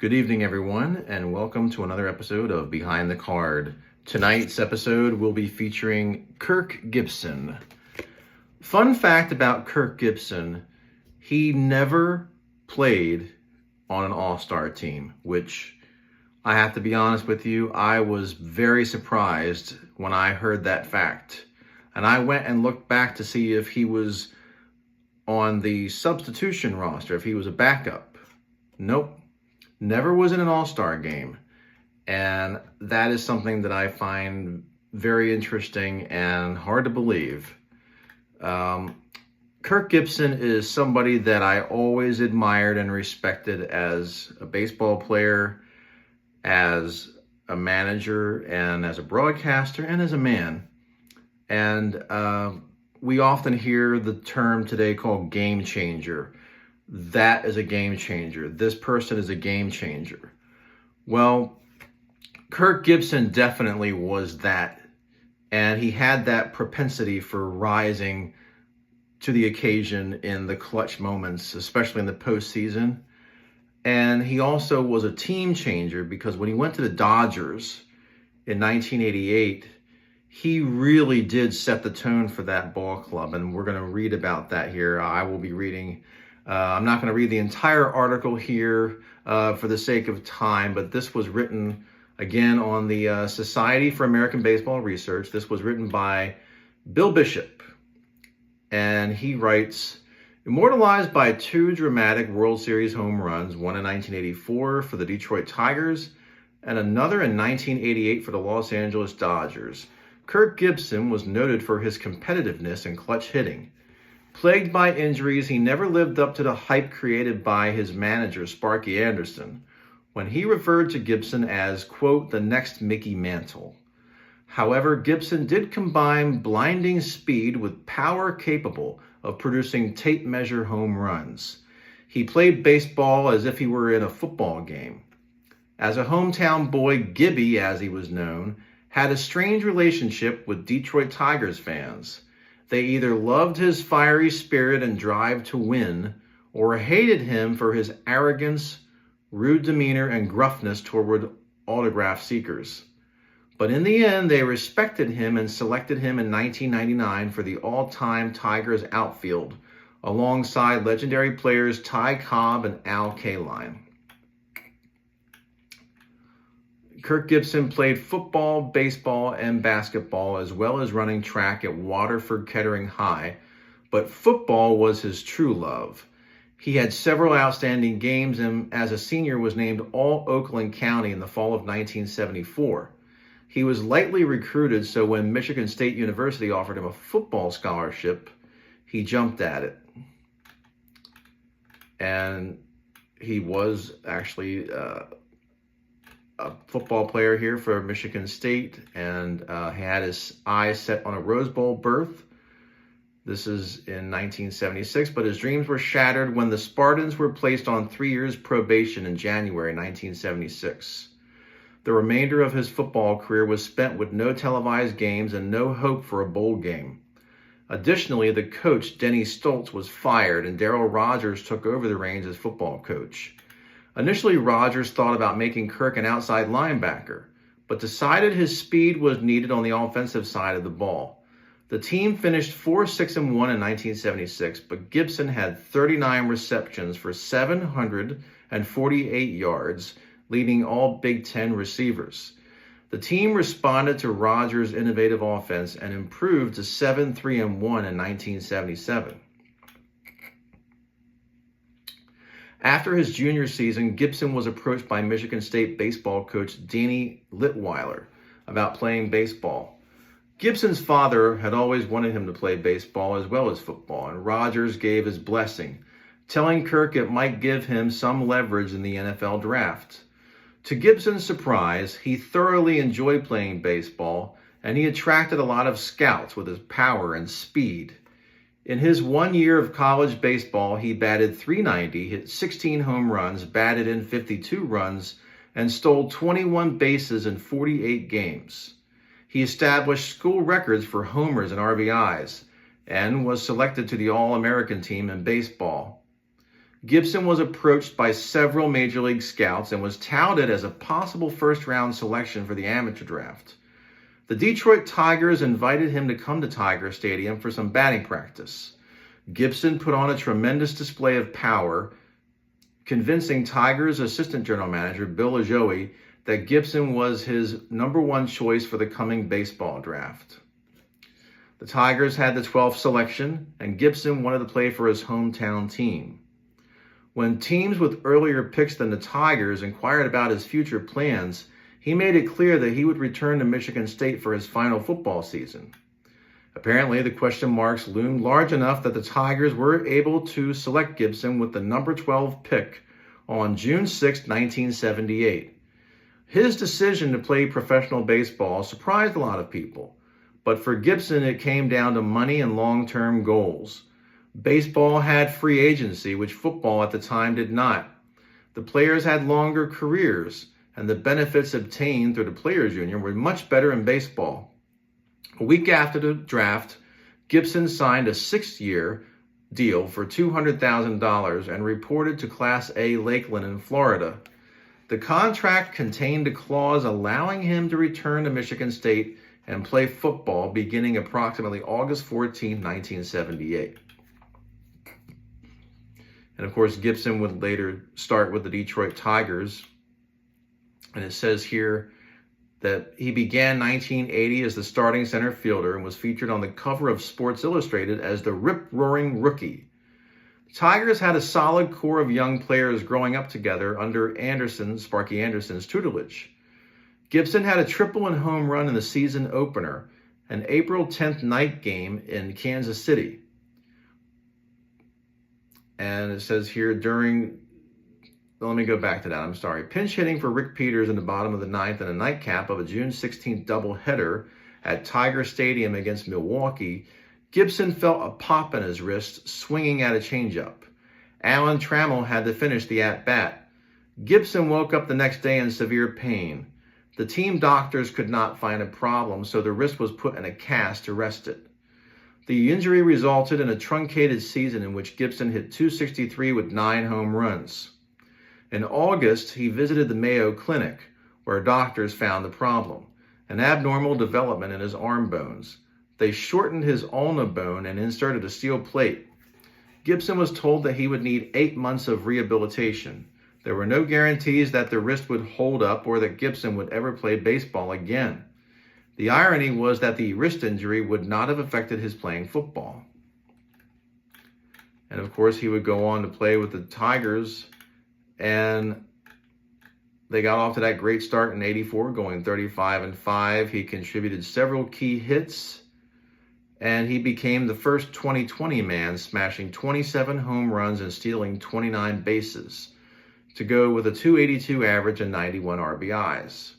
Good evening, everyone, and welcome to another episode of Behind the Card. Tonight's episode will be featuring Kirk Gibson. Fun fact about Kirk Gibson, he never played on an all-star team, which I have to be honest with you, I was very surprised when I heard that fact. And I went and looked back to see if he was on the substitution roster, if he was a backup. Nope. Never was in an all-star game. And that is something that I find very interesting and hard to believe. Kirk Gibson is somebody that I always admired and respected as a baseball player, as a manager, and as a broadcaster, and as a man. And we often hear the term today called game changer. That is a game changer. This person is a game changer. Well, Kirk Gibson definitely was that. And he had that propensity for rising to the occasion in the clutch moments, especially in the postseason. And he also was a team changer because when he went to the Dodgers in 1988, he really did set the tone for that ball club. And we're going to read about that here. I will be reading. I'm not going to read the entire article here for the sake of time, but this was written again on the Society for American Baseball Research. This was written by Bill Bishop, and he writes, immortalized by two dramatic World Series home runs, one in 1984 for the Detroit Tigers and another in 1988 for the Los Angeles Dodgers, Kirk Gibson was noted for his competitiveness and clutch hitting. Plagued by injuries, he never lived up to the hype created by his manager, Sparky Anderson, when he referred to Gibson as, quote, the next Mickey Mantle. However, Gibson did combine blinding speed with power capable of producing tape measure home runs. He played baseball as if he were in a football game. As a hometown boy, Gibby, as he was known, had a strange relationship with Detroit Tigers fans. They either loved his fiery spirit and drive to win, or hated him for his arrogance, rude demeanor, and gruffness toward autograph seekers. But in the end, they respected him and selected him in 1999 for the all-time Tigers outfield, alongside legendary players Ty Cobb and Al Kaline. Kirk Gibson played football, baseball, and basketball, as well as running track at Waterford Kettering High, but football was his true love. He had several outstanding games and as a senior was named All-Oakland County in the fall of 1974. He was lightly recruited, so when Michigan State University offered him a football scholarship, he jumped at it. And he was actually a football player here for Michigan State, and had his eyes set on a Rose Bowl berth. This is in 1976, but his dreams were shattered when the Spartans were placed on 3 years probation in January 1976. The remainder of his football career was spent with no televised games and no hope for a bowl game. Additionally, the coach, Denny Stoltz, was fired, and Darryl Rogers took over the reins as football coach. Initially, Rogers thought about making Kirk an outside linebacker, but decided his speed was needed on the offensive side of the ball. The team finished 4-6-1 in 1976, but Gibson had 39 receptions for 748 yards, leading all Big Ten receivers. The team responded to Rogers' innovative offense and improved to 7-3-1 in 1977. After his junior season, Gibson was approached by Michigan State baseball coach Danny Litweiler about playing baseball. Gibson's father had always wanted him to play baseball as well as football, and Rogers gave his blessing, telling Kirk it might give him some leverage in the NFL draft. To Gibson's surprise, he thoroughly enjoyed playing baseball, and he attracted a lot of scouts with his power and speed. In his 1 year of college baseball, he batted .390, hit 16 home runs, batted in 52 runs, and stole 21 bases in 48 games. He established school records for homers and RBIs, and was selected to the All-American team in baseball. Gibson was approached by several major league scouts and was touted as a possible first-round selection for the amateur draft. The Detroit Tigers invited him to come to Tiger Stadium for some batting practice. Gibson put on a tremendous display of power, convincing Tigers assistant general manager Bill Ajoie that Gibson was his #1 choice for the coming baseball draft. The Tigers had the 12th selection, and Gibson wanted to play for his hometown team. When teams with earlier picks than the Tigers inquired about his future plans, he made it clear that he would return to Michigan State for his final football season. Apparently, the question marks loomed large enough that the Tigers were able to select Gibson with the number 12 pick on June 6, 1978. His decision to play professional baseball surprised a lot of people, but for Gibson, it came down to money and long-term goals. Baseball had free agency, which football at the time did not. The players had longer careers, and the benefits obtained through the Players Union were much better in baseball. A week after the draft, Gibson signed a 6-year deal for $200,000 and reported to Class A Lakeland in Florida. The contract contained a clause allowing him to return to Michigan State and play football beginning approximately August 14, 1978. And of course, Gibson would later start with the Detroit Tigers. And it says here that he began 1980 as the starting center fielder and was featured on the cover of Sports Illustrated as the rip-roaring rookie. The Tigers had a solid core of young players growing up together under Sparky Anderson's tutelage. Gibson had a triple and home run in the season opener, an April 10th night game in Kansas City. And it says here let me go back to that, I'm sorry. Pinch hitting for Rick Peters in the bottom of the ninth and a nightcap of a June 16th doubleheader at Tiger Stadium against Milwaukee, Gibson felt a pop in his wrist swinging at a changeup. Alan Trammell had to finish the at-bat. Gibson woke up the next day in severe pain. The team doctors could not find a problem, so the wrist was put in a cast to rest it. The injury resulted in a truncated season in which Gibson hit .263 with 9 home runs. In August, he visited the Mayo Clinic, where doctors found the problem, an abnormal development in his arm bones. They shortened his ulna bone and inserted a steel plate. Gibson was told that he would need 8 months of rehabilitation. There were no guarantees that the wrist would hold up or that Gibson would ever play baseball again. The irony was that the wrist injury would not have affected his playing football. And of course, he would go on to play with the Tigers, and they got off to that great start in '84, going 35-5. He contributed several key hits, and he became the first 20-20 man, smashing 27 home runs and stealing 29 bases to go with a .282 average and 91 RBIs.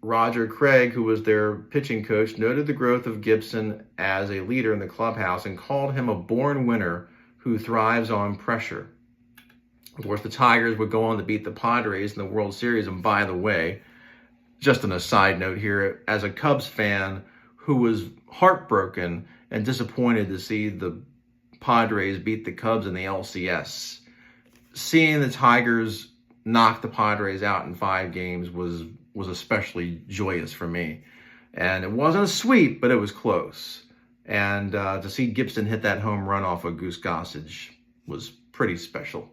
Roger Craig, who was their pitching coach, noted the growth of Gibson as a leader in the clubhouse and called him a born winner who thrives on pressure. Of course, the Tigers would go on to beat the Padres in the World Series. And by the way, just on a side note here, as a Cubs fan who was heartbroken and disappointed to see the Padres beat the Cubs in the LCS, seeing the Tigers knock the Padres out in 5 games was especially joyous for me. And it wasn't a sweep, but it was close. And to see Gibson hit that home run off of Goose Gossage was pretty special.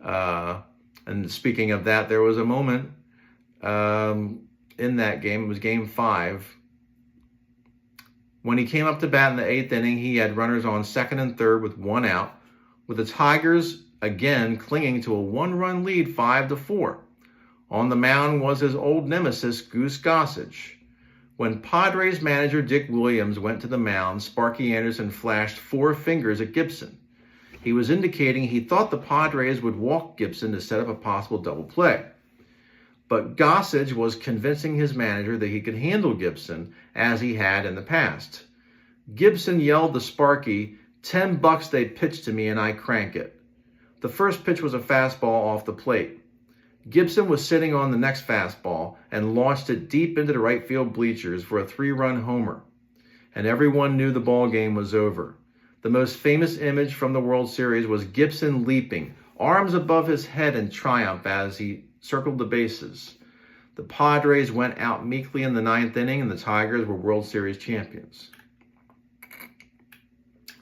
And speaking of that, there was a moment in that game, it was game 5, when he came up to bat in the 8th inning. He had runners on 2nd and 3rd with 1 out, with the Tigers again clinging to a 1-run lead 5-4. On the mound was his old nemesis, Goose Gossage. When Padres manager Dick Williams went to the mound, Sparky Anderson flashed 4 fingers at Gibson. He was indicating he thought the Padres would walk Gibson to set up a possible double play. But Gossage was convincing his manager that he could handle Gibson as he had in the past. Gibson yelled to Sparky, $10 they pitched to me and I crank it. The first pitch was a fastball off the plate. Gibson was sitting on the next fastball and launched it deep into the right field bleachers for a 3-run homer. And everyone knew the ball game was over. The most famous image from the World Series was Gibson leaping, arms above his head in triumph as he circled the bases. The Padres went out meekly in the ninth inning, and the Tigers were World Series champions.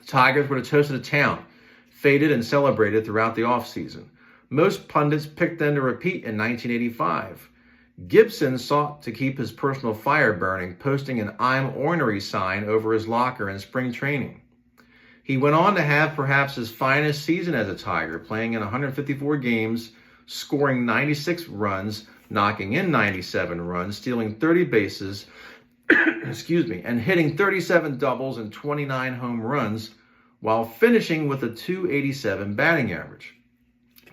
The Tigers were the toast of the town, feted and celebrated throughout the offseason. Most pundits picked them to repeat in 1985. Gibson sought to keep his personal fire burning, posting an "I'm ornery" sign over his locker in spring training. He went on to have perhaps his finest season as a Tiger, playing in 154 games, scoring 96 runs, knocking in 97 runs, stealing 30 bases, and hitting 37 doubles and 29 home runs, while finishing with a .287 batting average.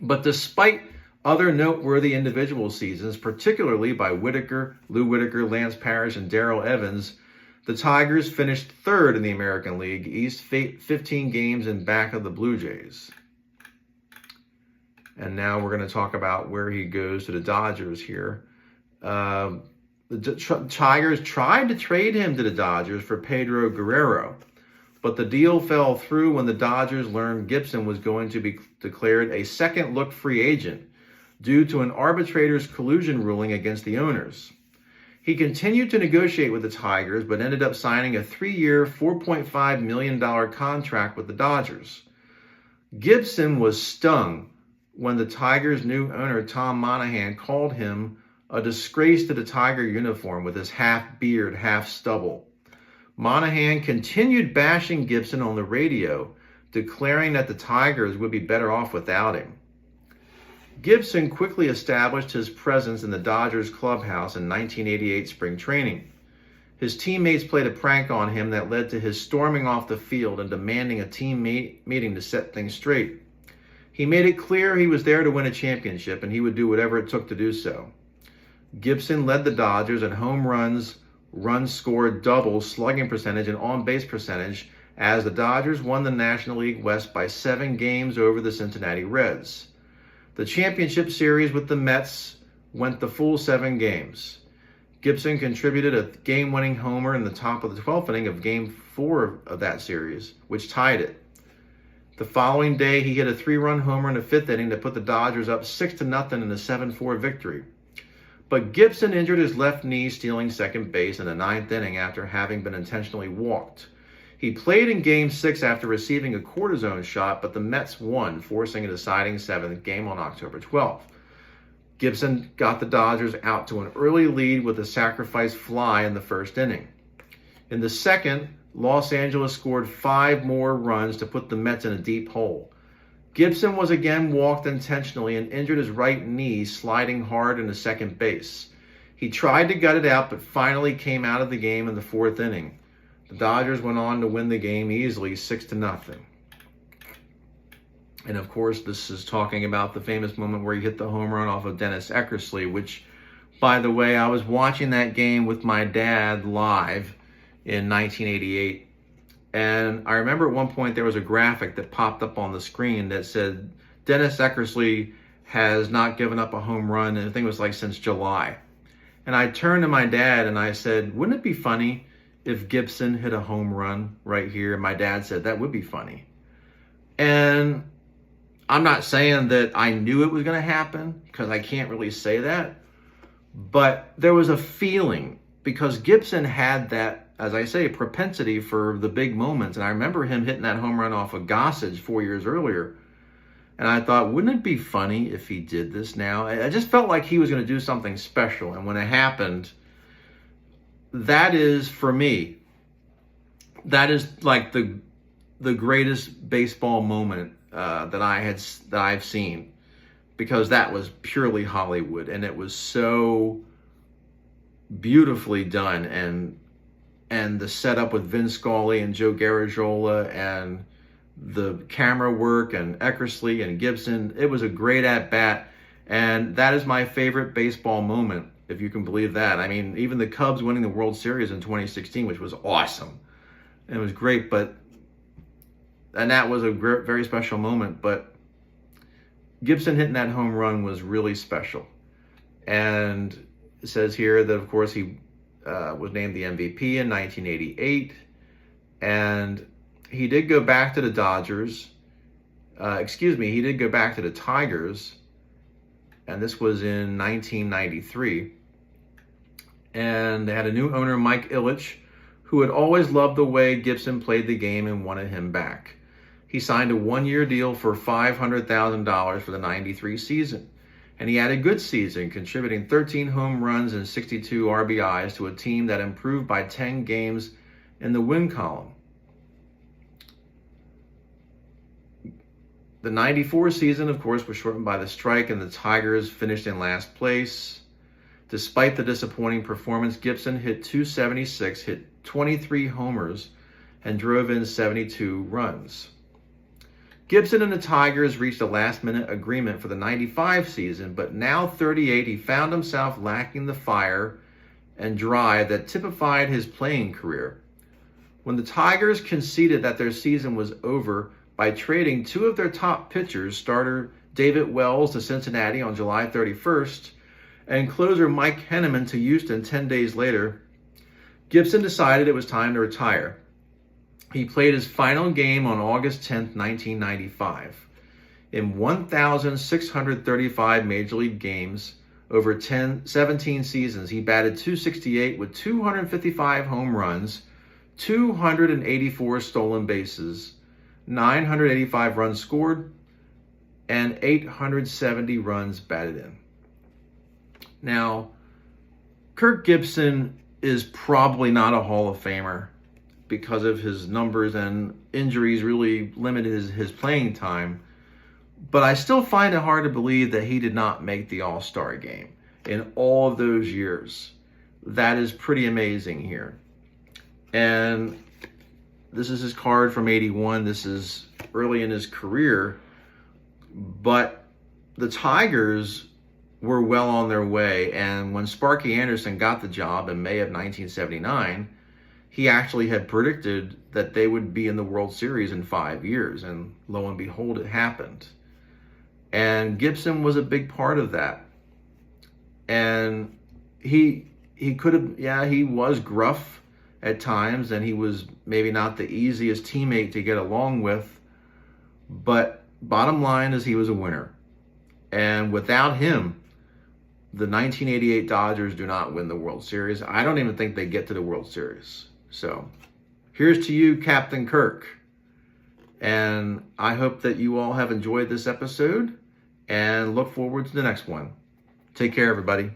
But despite other noteworthy individual seasons, particularly by Whitaker, Lou Whitaker, Lance Parrish, and Darrell Evans, the Tigers finished third in the American League East, 15 games in back of the Blue Jays. And now we're going to talk about where he goes to the Dodgers here. The Tigers tried to trade him to the Dodgers for Pedro Guerrero, but the deal fell through when the Dodgers learned Gibson was going to be declared a second-look free agent due to an arbitrator's collusion ruling against the owners. He continued to negotiate with the Tigers, but ended up signing a 3-year, $4.5 million contract with the Dodgers. Gibson was stung when the Tigers' new owner, Tom Monahan, called him a disgrace to the Tiger uniform with his half beard, half stubble. Monahan continued bashing Gibson on the radio, declaring that the Tigers would be better off without him. Gibson quickly established his presence in the Dodgers clubhouse in 1988 spring training. His teammates played a prank on him that led to his storming off the field and demanding a team meeting to set things straight. He made it clear he was there to win a championship, and he would do whatever it took to do so. Gibson led the Dodgers in home runs, runs scored, doubles, slugging percentage, and on-base percentage as the Dodgers won the National League West by 7 games over the Cincinnati Reds. The championship series with the Mets went the full 7 games. Gibson contributed a game-winning homer in the top of the 12th inning of Game 4 of that series, which tied it. The following day, he hit a 3-run homer in the 5th inning to put the Dodgers up 6-0 in a 7-4 victory. But Gibson injured his left knee stealing second base in the 9th inning after having been intentionally walked. He played in Game 6 after receiving a cortisone shot, but the Mets won, forcing a deciding 7th game on October 12th. Gibson got the Dodgers out to an early lead with a sacrifice fly in the 1st inning. In the 2nd, Los Angeles scored 5 more runs to put the Mets in a deep hole. Gibson was again walked intentionally and injured his right knee sliding hard into second base. He tried to gut it out, but finally came out of the game in the 4th inning. The Dodgers went on to win the game easily, 6-0. And of course, this is talking about the famous moment where he hit the home run off of Dennis Eckersley, which, by the way, I was watching that game with my dad live in 1988. And I remember at one point there was a graphic that popped up on the screen that said, Dennis Eckersley has not given up a home run, and I think it was like since July. And I turned to my dad and I said, wouldn't it be funny if Gibson hit a home run right here? And my dad said, that would be funny. And I'm not saying that I knew it was going to happen, because I can't really say that. But there was a feeling, because Gibson had that, as I say, propensity for the big moments. And I remember him hitting that home run off of Gossage 4 years earlier. And I thought, wouldn't it be funny if he did this now? I just felt like he was going to do something special. And when it happened, that is, for me, that is like the greatest baseball moment that I've seen, because that was purely Hollywood, and it was so beautifully done, and the setup with Vin Scully and Joe Garagiola and the camera work and Eckersley and Gibson, it was a great at-bat, and that is my favorite baseball moment, if you can believe that. I mean, even the Cubs winning the World Series in 2016, which was awesome, and it was great, and that was a very special moment, but Gibson hitting that home run was really special. And it says here that, of course, he was named the MVP in 1988, and He did go back to the Dodgers. He did go back to the Tigers, and this was in 1993. And they had a new owner, Mike Ilitch, who had always loved the way Gibson played the game and wanted him back. He signed a one-year deal for $500,000 for the 93 season. And he had a good season, contributing 13 home runs and 62 RBIs to a team that improved by 10 games in the win column. The 94 season, of course, was shortened by the strike, and the Tigers finished in last place. Despite the disappointing performance, Gibson hit .276, hit 23 homers, and drove in 72 runs. Gibson and the Tigers reached a last-minute agreement for the 95 season, but now 38, he found himself lacking the fire and drive that typified his playing career. When the Tigers conceded that their season was over by trading two of their top pitchers, starter David Wells to Cincinnati on July 31st, and closer Mike Henneman to Houston 10 days later, Gibson decided it was time to retire. He played his final game on August 10, 1995. In 1,635 Major League games over 17 seasons, he batted .268 with 255 home runs, 284 stolen bases, 985 runs scored, and 870 runs batted in. Now, Kirk Gibson is probably not a Hall of Famer because of his numbers, and injuries really limited his playing time. But I still find it hard to believe that he did not make the All-Star game in all of those years. That is pretty amazing here. And this is his card from '81. This is early in his career. But the Tigers were well on their way. And when Sparky Anderson got the job in May of 1979, he actually had predicted that they would be in the World Series in 5 years. And lo and behold, it happened. And Gibson was a big part of that. And he could have, he was gruff at times, and he was maybe not the easiest teammate to get along with. But bottom line is he was a winner. And without him, the 1988 Dodgers do not win the World Series. I don't even think they get to the World Series. So here's to you, Captain Kirk. And I hope that you all have enjoyed this episode and look forward to the next one. Take care, everybody.